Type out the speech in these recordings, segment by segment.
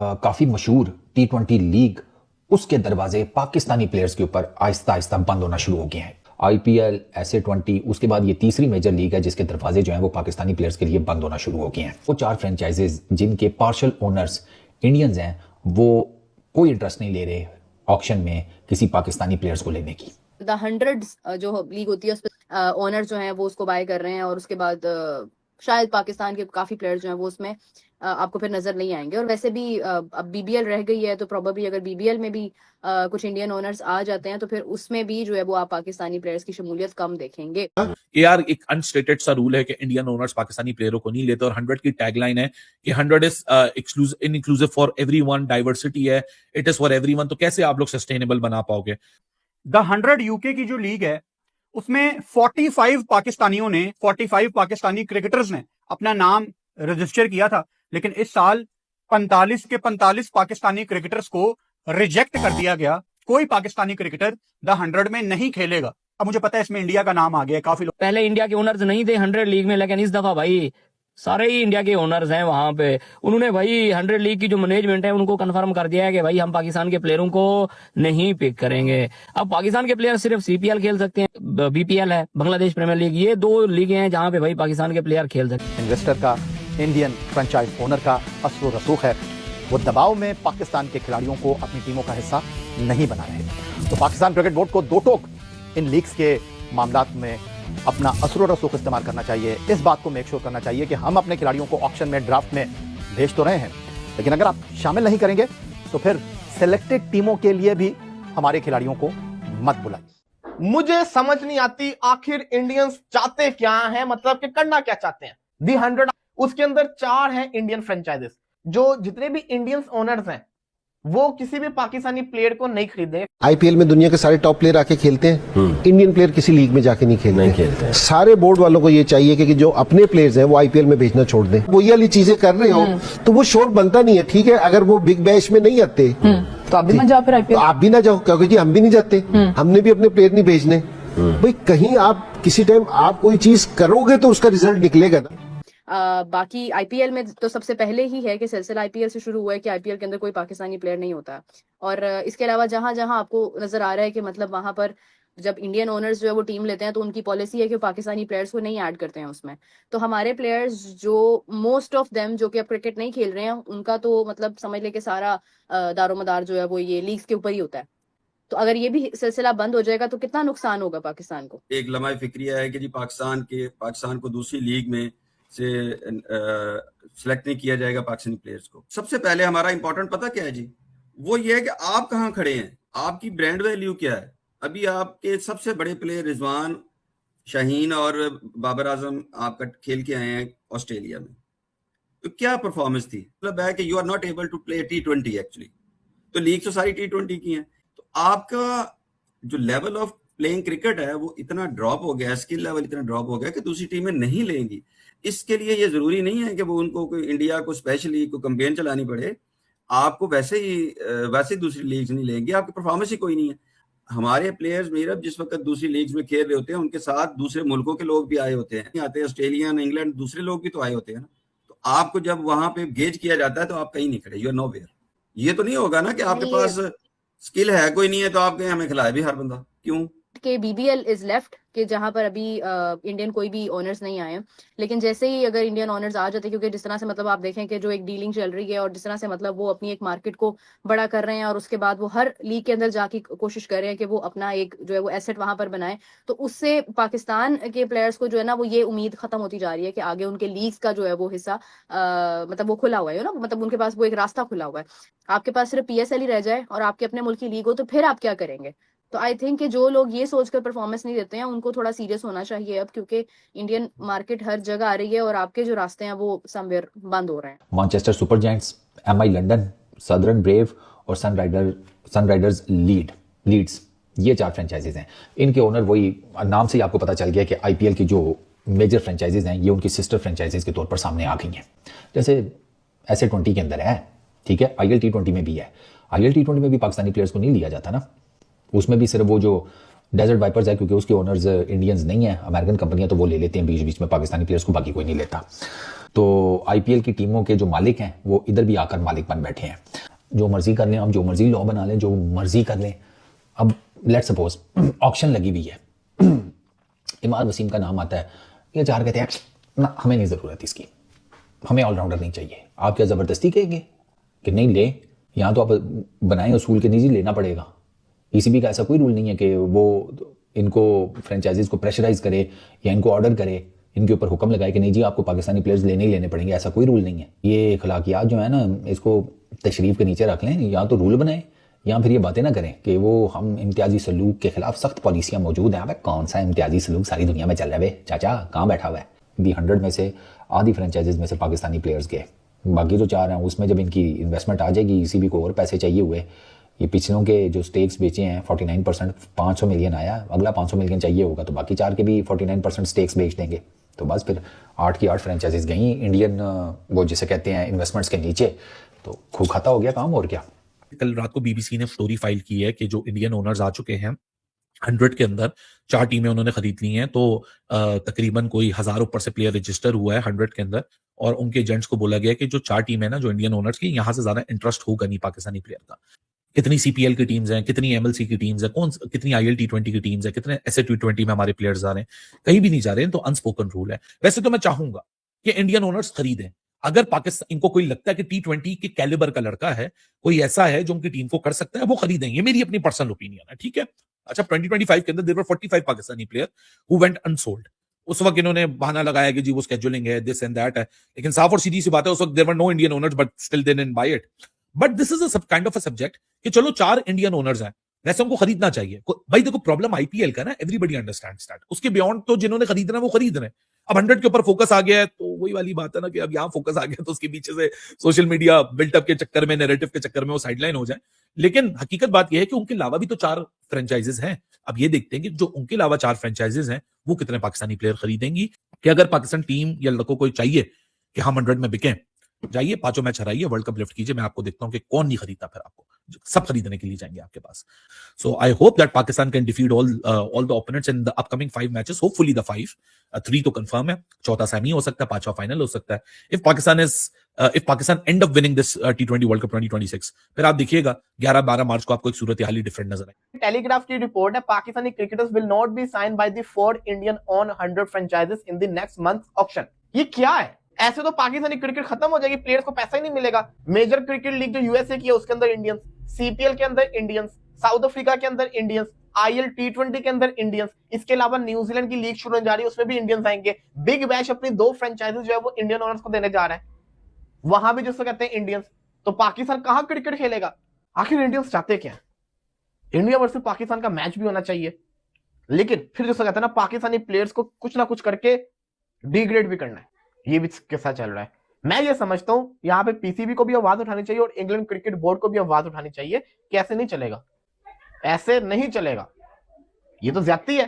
काफी मशहूर T20 league, उसके दरवाजे पाकिस्तानी प्लेयर्स के ऊपर आहिस्ता आहिस्ता बंद होना शुरू हो गए हैं। IPL, SA20, उसके बाद ये तीसरी मेजर लीग है जिसके दरवाजे जो हैं वो पाकिस्तानी प्लेयर्स के लिए बंद होना शुरू हो गए हैं। वो 4 फ्रेंचाइजेज जिनके पार्शल ओनर्स इंडियंस हैं, वो कोई इंटरेस्ट नहीं ले रहे ऑक्शन में किसी पाकिस्तानी प्लेयर्स को लेने की। द हंड्रेड्स जो लीग होती है उसमें ओनर जो हैं वो उसको बाय कर रहे हैं, और उसके बाद शायद पाकिस्तान के काफी प्लेयर्स जो हैं वो उसमें आपको फिर नजर नहीं आएंगे। और वैसे भी अब BBL रह गई है, तो प्रोबेबली अगर BBL में भी कुछ इंडियन ओनर्स आ जाते हैं तो फिर उसमें भी जो है वो आप पाकिस्तानी प्लेयर्स की शमूलियत कम देखेंगे। यार एक अनस्टेटेड सा रूल है कि इंडियन ओनर्स पाकिस्तानी प्लेयरों को नहीं लेते, और 100 की टैगलाइन है कि 100 is inclusive for everyone, diversity है, इट इज फॉर एवरीवन। तो कैसे आप लोग सस्टेनेबल बना पाओगे? द 100 UK की जो लीग है उसमें 45 पाकिस्तानियों ने 45 पाकिस्तानी क्रिकेटर्स ने अपना नाम रजिस्टर किया था, लेकिन इस साल 45 के 45 पाकिस्तानी क्रिकेटर्स को रिजेक्ट कर दिया गया। कोई पाकिस्तानी क्रिकेटर द 100 में नहीं खेलेगा। अब मुझे पता है इसमें इंडिया का नाम आ गया, काफी लोग पहले इंडिया के ओनर्स नहीं थे 100 लीग में, लेकिन इस दफा भाई सारे ही इंडिया के ओनर्स हैं वहां पे। उन्होंने भाई 100 लीग की जो मैनेजमेंट है उनको कंफर्म कर दिया है कि भाई हम पाकिस्तान के प्लेयरों को नहीं पिक करेंगे। अब पाकिस्तान के प्लेयर सिर्फ CPL खेल सकते हैं, BPL है, बांग्लादेश प्रीमियर लीग, ये 2 लीगें हैं जहां पे भाई पाकिस्तान के प्लेयर खेल सकते हैं। इन्वेस्टर का, इंडियन फ्रेंचाइज ओनर का असर रसूख है, वो दबाव में पाकिस्तान के खिलाड़ियों को अपनी टीमों का हिस्सा नहीं बना रहे। तो पाकिस्तान क्रिकेट बोर्ड को दो टोक इन लीग्स के मामलात में अपना असर रसूख इस्तेमाल करना चाहिए। इस बात को मेक श्योर करना चाहिए कि हम अपने खिलाड़ियों को ऑक्शन में, ड्राफ्ट में भेज तो रहे हैं, लेकिन अगर आप शामिल नहीं करेंगे तो फिर सिलेक्टेड टीमों के लिए भी हमारे खिलाड़ियों को मत बुलाइए। मुझे समझ नहीं आती आखिर इंडियंस चाहते क्या हैं, मतलब कि करना क्या चाहते हैं। दी 100 उसके अंदर 4 हैं इंडियन फ्रेंचाइजेस। जो जितने भी इंडियंस ओनर्स हैं वो किसी भी पाकिस्तानी प्लेयर को नहीं खरीदे। IPL में दुनिया के सारे टॉप प्लेयर आके खेलते हैं, इंडियन प्लेयर किसी लीग में जाके नहीं खेलते। सारे बोर्ड वालों को ये चाहिए कि जो अपने प्लेयर्स हैं वो IPL में भेजना छोड़ दें। वो ये वाली चीजें कर रहे हो तो वो शोर बनता नहीं है। ठीक है, अगर वो बिग बैश में नहीं आते तो आप भी मत जाओ, फिर IPL आप भी ना जाओ, क्योंकि हम भी नहीं जाते, हमने भी अपने प्लेयर नहीं भेजने। भाई कहीं आप किसी टाइम आप कोई चीज करोगे तो उसका रिजल्ट निकलेगा ना। बाकी IPL में तो सबसे पहले ही है कि सिलसिला IPL से शुरू हुआ है कि IPL के अंदर कोई पाकिस्तानी प्लेयर नहीं होता। और इसके अलावा जहां जहां आपको नजर आ रहा है कि मतलब वहां पर जब इंडियन ओनर्स जो है वो टीम लेते हैं तो उनकी पॉलिसी है कि पाकिस्तानी प्लेयर्स को नहीं ऐड करते हैं उसमें। तो हमारे प्लेयर्स जो मोस्ट ऑफ देम जो कि अब क्रिकेट नहीं खेल रहे हैं, उनका तो मतलब समझ ले कि सारा दारोमदार जो है वो ये लीग्स के ऊपर ही होता है। तो अगर ये भी सिलसिला बंद हो जाएगा तो कितना नुकसान होगा पाकिस्तान को। एक लम्हा फिक्रिया है कि जी पाकिस्तान को दूसरी लीग में से सिलेक्ट नहीं किया जाएगा पाकिस्तानी प्लेयर्स को। सबसे पहले हमारा इंपॉर्टेंट पता क्या है जी, वो ये है कि आप कहाँ खड़े हैं, आपकी ब्रांड वैल्यू क्या है। अभी आपके सबसे बड़े प्लेयर रिजवान, शाहीन और बाबर आजम आपका खेल के आए हैं ऑस्ट्रेलिया में, तो क्या परफॉर्मेंस थी। मतलब है कि you are not able to play T20 actually. तो लीग तो सारी T20 की है, तो आपका जो लेवल ऑफ प्लेइंग क्रिकेट है वो इतना ड्रॉप हो गया, स्किल लेवल इतना ड्रॉप हो गया कि दूसरी टीमें नहीं लेंगी। इसके लिए ये जरूरी नहीं है कि वो उनको इंडिया को स्पेशली को कैंपेन चलानी पड़े। आपको वैसे ही दूसरी लीग्स नहीं लेंगे, आपकी परफॉर्मेंस ही कोई नहीं है। हमारे प्लेयर्स मेरा जिस वक्त दूसरी लीग्स में खेल रहे होते हैं, उनके साथ दूसरे मुल्कों के लोग भी आए होते हैं, ऑस्ट्रेलियन, इंग्लैंड, दूसरे लोग भी तो आए होते हैं ना। तो आपको जब वहां पे गेज किया जाता है तो आप कहीं नहीं खड़े, यू आर नोवेयर। ये तो नहीं होगा ना कि आपके पास स्किल है कोई नहीं है तो आप कहें हमें खिलाए भी हर बंदा, क्यों। के BBL इज लेफ्ट कि जहां पर अभी इंडियन कोई भी ओनर्स नहीं आए हैं, लेकिन जैसे ही अगर इंडियन ओनर्स आ जाते, क्योंकि जिस तरह से मतलब आप देखें कि जो एक डीलिंग चल रही है और जिस तरह से मतलब वो अपनी एक मार्केट को बड़ा कर रहे हैं और उसके बाद वो हर लीग के अंदर जाके कोशिश कर रहे हैं कि वो अपना एक जो है वो एसेट वहां पर बनाए, तो उससे पाकिस्तान के प्लेयर्स को जो है ना वो ये उम्मीद खत्म होती जा रही है कि आगे उनके लीग्स का जो है वो हिस्सा मतलब वो खुला हुआ है ना, मतलब उनके पास वो एक रास्ता खुला हुआ है। आपके पास सिर्फ PSL ही रह जाए और आपके अपने मुल्क की लीग हो तो फिर आप क्या करेंगे। तो आई थिंक कि जो लोग ये सोचकर परफॉर्मेंस नहीं देते हैं उनको थोड़ा सीरियस होना चाहिए अब, क्योंकि इंडियन मार्केट हर जगह आ रही है और आपके जो रास्ते हैं वो समवेयर बंद हो रहे हैं। Manchester super giants, MI London, southern brave और सनराइजर्स लीड्स, ये 4 फ्रेंचाइजीज हैं। इनके ओनर वही नाम से ही आपको पता चल गया कि IPL की जो मेजर फ्रेंचाइजीज हैं ये उनकी सिस्टर फ्रेंचाइजीज के तौर पर सामने आ गई हैं। जैसे SA20 के अंदर है, ठीक है, IL T20 में भी है। IL T20 में भी पाकिस्तानी प्लेयर्स को नहीं लिया जाता ना, उसमें भी सिर्फ वो जो डेजर्ट वाइपर्स है, क्योंकि उसके ओनर्स इंडियंस नहीं है, अमेरिकन कंपनियां, तो वो ले लेते हैं बीच बीच में पाकिस्तानी प्लेयर्स को, बाकी कोई नहीं लेता। तो IPL की टीमों के जो मालिक हैं वो इधर भी आकर मालिक बन बैठे हैं। जो मर्जी कर लें, हम जो मर्जी लॉ बना लें, जो मर्जी कर लें। अब लेट्स सपोज ऑक्शन लगी हुई है, इमाद वसीम का नाम आता है, ये 4 कहते हैं ना हमें नहीं ज़रूरत इसकी, हमें ऑलराउंडर नहीं चाहिए। आप क्या ज़बरदस्ती कहेंगे कि नहीं ले, यहाँ तो आप बनाएं उसूल के नीचे लेना पड़ेगा। ECB का ऐसा कोई रूल नहीं है कि वो इनको फ्रेंचाइजीज को प्रेशराइज करे या इनको ऑर्डर करे, इनके ऊपर हुक्म लगाए कि नहीं जी आपको पाकिस्तानी प्लेयर्स लेने ही लेने पड़ेंगे, ऐसा कोई रूल नहीं है। ये अखलाकियात जो है ना, इसको तशरीफ के नीचे रख लें, या तो रूल बनाए या फिर ये बातें ना करें कि वो हम इम्तियाजी सलूक के खिलाफ सख्त पॉलिसियाँ मौजूद हैं। कौन सा इम्तियाजी सलूक सारी दुनिया में चल रहा है चाचा, कहाँ बैठा हुआ है? दी 100 में से आधी फ्रेंचाइजीज में से पाकिस्तानी प्लेयर्स गए, बाकी जो 4 हैं उसमें जब इनकी इन्वेस्टमेंट आ जाएगी, ECB को और पैसे चाहिए हुए, ये पिछलों के जो स्टेक्स बेचे हैं 49%, 500 मिलियन आया, अगला 500 मिलियन चाहिए होगा तो बाकी 4 के भी 49% स्टेक्स बेच देंगे। तो बस फिर 8 की 8 फ्रेंचाइजीज गई इंडियन, वो जिसे कहते हैं इन्वेस्टमेंट्स के नीचे, तो खूब खाता हो गया काम। और क्या, कल रात को BBC ने स्टोरी फाइल की है कि जो इंडियन ओनर्स आ चुके हैं 100 के अंदर 4 टीमें उन्होंने खरीद ली हैं, तो तकरीबन कोई 1000 ऊपर से प्लेयर रजिस्टर हुआ है 100 के अंदर, और उनके एजेंट्स को बोला गया कि जो 4 टीम है ना जो इंडियन ओनर्स की, यहां से ज्यादा इंटरेस्ट होगा नहीं पाकिस्तानी प्लेयर का। कितनी CPL की टीम्स हैं, कितनी MLC की टीम्स हैं, कितनी IL T20 की टीम्स हैं, कितने SA T20 में हमारे प्लेयर्स आ रहे हैं, कहीं भी नहीं जा रहे हैं। तो अनस्पोकन रूल है। वैसे तो मैं चाहूंगा कि इंडियन ओनर्स खरीदें, अगर पाकिस्तान इनको कोई लगता है कि T20 के कैलिबर का लड़का है, कोई ऐसा है जो उनकी टीम को कर सकता है, वो खरीदें। ये मेरी अपनी पर्सनल ओपिनियन है, ठीक है। अच्छा, 2025 के अंदर there were 45 Pakistani player who went unsold. उस वक्त इन्होंने बहाना लगाया कि जी वो स्केड्यूलिंग है, दिस एंड दैट है, लेकिन साफ और सीधी सी बात है उस वक्त there were no Indian owners but still they didn't buy it. But this is a kind of a subject कि चलो 4 इंडियन ओनर्स हैं, वैसे उनको खरीदना चाहिए। भाई देखो प्रॉब्लम IPL का ना, एवरीबॉडी अंडरस्टैंड्स दैट, उसके बियॉन्ड तो जिन्होंने खरीदना वो खरीद रहे हैं। अब 100 के ऊपर फोकस आ गया है, तो वही वाली बात है ना कि अब यहाँ फोकस आ गया तो उसके पीछे से सोशल मीडिया बिल्टअप के चक्कर में, नैरेटिव के चक्कर में वो साइडलाइन हो जाए। लेकिन हकीकत बात यह है कि उनके अलावा भी तो 4 फ्रेंचाइजेस हैं। अब ये देखते हैं कि जो उनके अलावा 4 फ्रेंचाइजेस हैं वो कितने पाकिस्तानी प्लेयर खरीदेंगी। कि अगर पाकिस्तान टीम या लड़कों को चाहिए कि हम 100 में बिकें, जाइए 5 मैच हराइए, वर्ल्ड कप लिफ्ट कीजिए। मैं आपको देखता हूं कि कौन नहीं खरीदता, फिर आपको सब खरीदने के लिए जाएंगे आपके पास। So I hope that Pakistan can defeat all the opponents in the upcoming 5 matches, hopefully the 5, 3 तो कंफर्म है, 4था सेमी हो सकता है, 5वां फाइनल हो सकता है। If Pakistan and up winning this T20 world cup 2026, फिर आप देखिएगा 11-12 मार्च को आपको एक सूरत हाल डिफरेंट नजर आए। टेलीग्राफ की रिपोर्ट है, Pakistani cricketers will not be signed by the 4 Indian on 100 franchises in the next month auction. ये क्या है? ऐसे तो पाकिस्तानी क्रिकेट खत्म हो जाएगी, प्लेयर्स को पैसा ही नहीं मिलेगा। मेजर क्रिकेट लीग जो USA की है उसके अंदर इंडियंस, CPL के अंदर इंडियंस, साउथ अफ्रीका के अंदर इंडियंस, IL T20 के अंदर इंडियंस, इसके अलावा न्यूजीलैंड की लीग शुरू होने जा रही है, उसमें भी इंडियंस आएंगे। बिग बैश अपनी 2 फ्रेंचाइजेस जो है वो इंडियन ओनर्स को देने जा रहा है, वहां भी जिसको कहते हैं इंडियंस। तो पाकिस्तान कहां क्रिकेट खेलेगा? आखिर इंडियंस चाहते क्या? इंडिया वर्सेस पाकिस्तान का मैच भी होना चाहिए, लेकिन फिर जिसको कहते हैं ना पाकिस्तानी प्लेयर्स को कुछ ना कुछ करके डिग्रेड भी करना है, ये भी किस्सा चल रहा है। मैं ये समझता हूं यहां पे PCB को भी आवाज उठानी चाहिए और इंग्लैंड क्रिकेट बोर्ड को भी आवाज उठानी चाहिए कि ऐसे नहीं चलेगा, ऐसे नहीं चलेगा, ये तो ज्यादती है।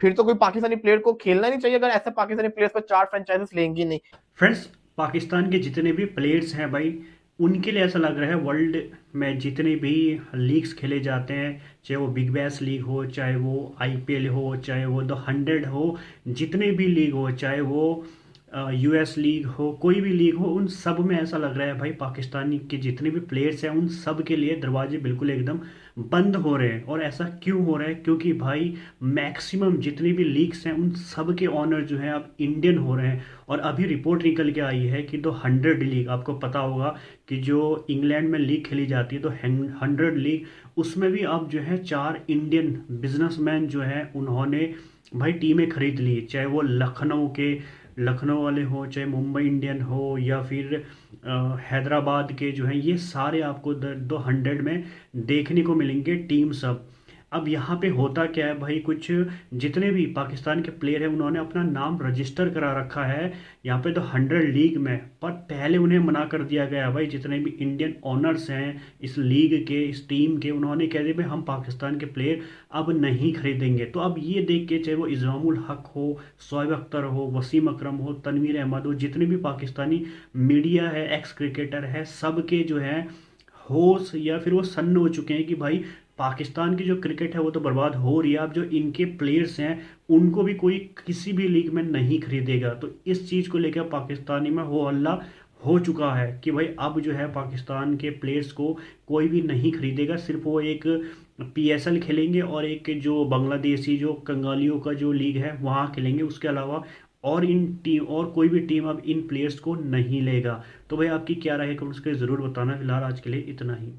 फिर तो कोई पाकिस्तानी प्लेयर को खेलना नहीं चाहिए अगर ऐसे पाकिस्तानी प्लेयर्स को 4 फ्रेंचाइजेस लेंगी नहीं। फ्रेंड्स, पाकिस्तान के जितने भी प्लेयर्स हैं भाई, उनके लिए ऐसा लग रहा है वर्ल्ड में जितने भी लीग्स खेले जाते हैं, चाहे वो बिग बैश लीग हो, चाहे वो IPL हो, चाहे वो द 100 हो, जितने भी लीग हो, चाहे वो US लीग हो, कोई भी लीग हो, उन सब में ऐसा लग रहा है भाई पाकिस्तानी के जितने भी प्लेयर्स हैं उन सब के लिए दरवाजे बिल्कुल एकदम बंद हो रहे हैं। और ऐसा क्यों हो रहा है? क्योंकि भाई मैक्सिमम जितनी भी लीग्स हैं उन सब के ऑनर जो हैं अब इंडियन हो रहे हैं। और अभी रिपोर्ट निकल के आई है कि 100 लीग, आपको पता होगा कि जो इंग्लैंड में लीग खेली जाती है तो 100 लीग, उसमें भी अब जो है 4 इंडियन बिजनेसमैन जो हैं उन्होंने भाई टीमें खरीद ली, चाहे वो लखनऊ वाले हो, चाहे मुंबई इंडियन हो, या फिर हैदराबाद के जो हैं, ये सारे आपको 100 में देखने को मिलेंगे टीम सब। अब यहाँ पे होता क्या है भाई, कुछ जितने भी पाकिस्तान के प्लेयर हैं उन्होंने अपना नाम रजिस्टर करा रखा है यहाँ पे 100 लीग में, पर पहले उन्हें मना कर दिया गया भाई। जितने भी इंडियन ओनर्स हैं इस लीग के, इस टीम के, उन्होंने कह दिया भाई हम पाकिस्तान के प्लेयर अब नहीं खरीदेंगे। तो अब ये देख के, चाहे वो इज़ामुल हक हो, शोएब अख्तर हो, वसीम अकरम हो, तनवीर अहमद हो, जितने भी पाकिस्तानी मीडिया है, एक्स क्रिकेटर है, सब के जो है होश या फिर वो सन्न हो चुके हैं कि भाई पाकिस्तान की जो क्रिकेट है वो तो बर्बाद हो रही है। अब जो इनके प्लेयर्स हैं उनको भी कोई किसी भी लीग में नहीं खरीदेगा। तो इस चीज़ को लेकर पाकिस्तानी में हो हल्ला हो चुका है कि भाई अब जो है पाकिस्तान के प्लेयर्स को कोई भी नहीं खरीदेगा। सिर्फ वो एक PSL खेलेंगे और एक जो बांग्लादेशी जो कंगालियों का जो लीग है वहाँ खेलेंगे। उसके अलावा और इन टीम और कोई भी टीम अब इन प्लेयर्स को नहीं लेगा। तो भाई आपकी क्या राय है कमेंट्स करके ज़रूर बताना। फिलहाल आज के लिए इतना ही।